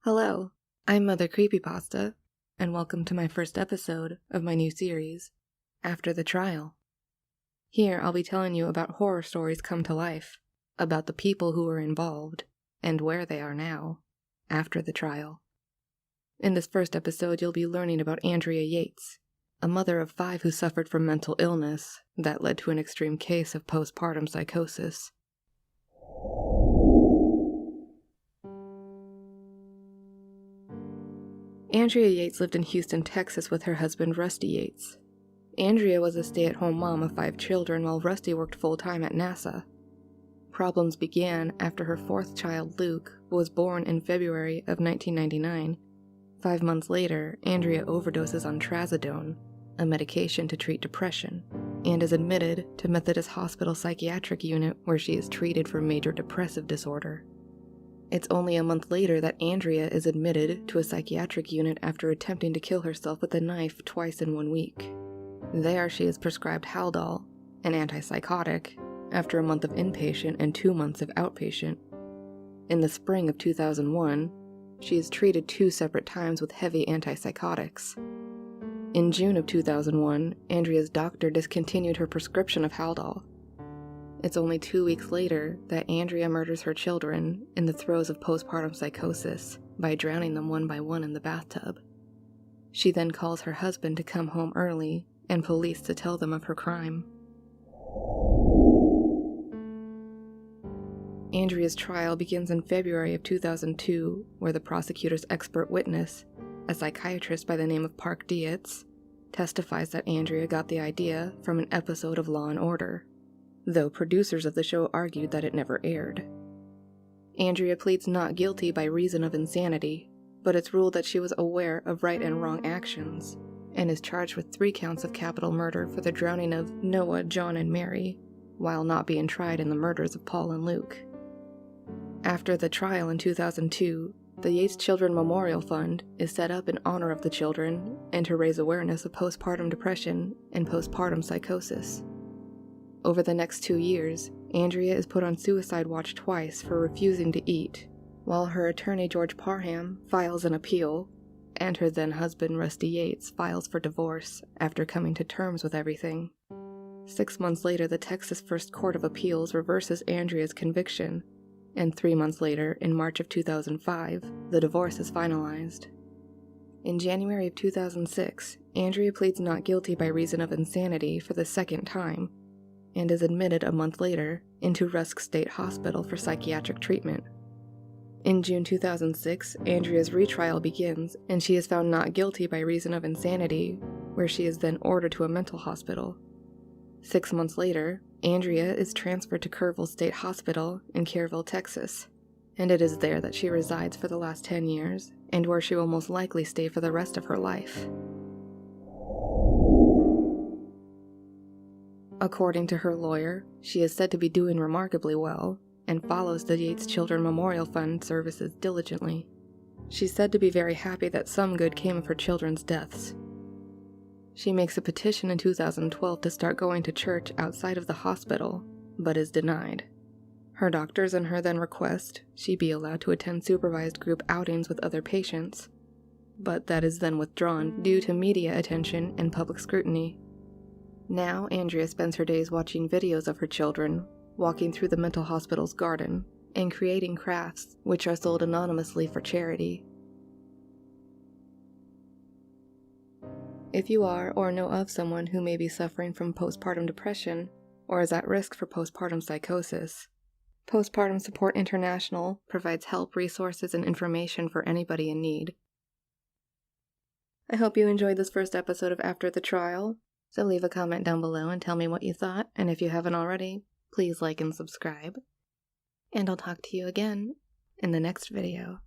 Hello, I'm Mother Creepypasta, and welcome to my first episode of my new series, After the Trial. Here I'll be telling you about horror stories come to life, about the people who were involved, and where they are now, after the trial. In this first episode you'll be learning about Andrea Yates, a mother of 5 who suffered from mental illness that led to an extreme case of postpartum psychosis. Andrea Yates lived in Houston, Texas with her husband Rusty Yates. Andrea was a stay-at-home mom of 5 children while Rusty worked full-time at NASA. Problems began after her 4th child, Luke, was born in February of 1999. 5 months later, Andrea overdoses on trazodone, a medication to treat depression, and is admitted to Methodist Hospital Psychiatric Unit where she is treated for major depressive disorder. It's only a month later that Andrea is admitted to a psychiatric unit after attempting to kill herself with a knife twice in 1 week. There she is prescribed Haldol, an antipsychotic, after a month of inpatient and 2 months of outpatient. In the spring of 2001, she is treated 2 separate times with heavy antipsychotics. In June of 2001, Andrea's doctor discontinued her prescription of Haldol. It's only 2 weeks later that Andrea murders her children in the throes of postpartum psychosis by drowning them one by one in the bathtub. She then calls her husband to come home early and police to tell them of her crime. Andrea's trial begins in February of 2002, where the prosecutor's expert witness, a psychiatrist by the name of Park Dietz, testifies that Andrea got the idea from an episode of Law & Order, though producers of the show argued that it never aired. Andrea pleads not guilty by reason of insanity, but it's ruled that she was aware of right and wrong actions, and is charged with 3 counts of capital murder for the drowning of Noah, John, and Mary, while not being tried in the murders of Paul and Luke. After the trial in 2002, the Yates Children Memorial Fund is set up in honor of the children and to raise awareness of postpartum depression and postpartum psychosis. Over the next 2 years, Andrea is put on suicide watch twice for refusing to eat, while her attorney George Parham files an appeal, and her then-husband Rusty Yates files for divorce after coming to terms with everything. 6 months later, the Texas First Court of Appeals reverses Andrea's conviction, and 3 months later, in March of 2005, the divorce is finalized. In January of 2006, Andrea pleads not guilty by reason of insanity for the 2nd time, and is admitted a month later into Rusk State Hospital for psychiatric treatment. In June 2006, Andrea's retrial begins, and she is found not guilty by reason of insanity, where she is then ordered to a mental hospital. 6 months later, Andrea is transferred to Kerrville State Hospital in Kerrville, Texas, and it is there that she resides for the last 10 years, and where she will most likely stay for the rest of her life. According to her lawyer, she is said to be doing remarkably well, and follows the Yates Children Memorial Fund services diligently. She's said to be very happy that some good came of her children's deaths. She makes a petition in 2012 to start going to church outside of the hospital, but is denied. Her doctors and her then request she be allowed to attend supervised group outings with other patients, but that is then withdrawn due to media attention and public scrutiny. Now, Andrea spends her days watching videos of her children, walking through the mental hospital's garden, and creating crafts which are sold anonymously for charity. If you are or know of someone who may be suffering from postpartum depression or is at risk for postpartum psychosis, Postpartum Support International provides help, resources, and information for anybody in need. I hope you enjoyed this first episode of After the Trial. So leave a comment down below and tell me what you thought, and if you haven't already, please like and subscribe. And I'll talk to you again in the next video.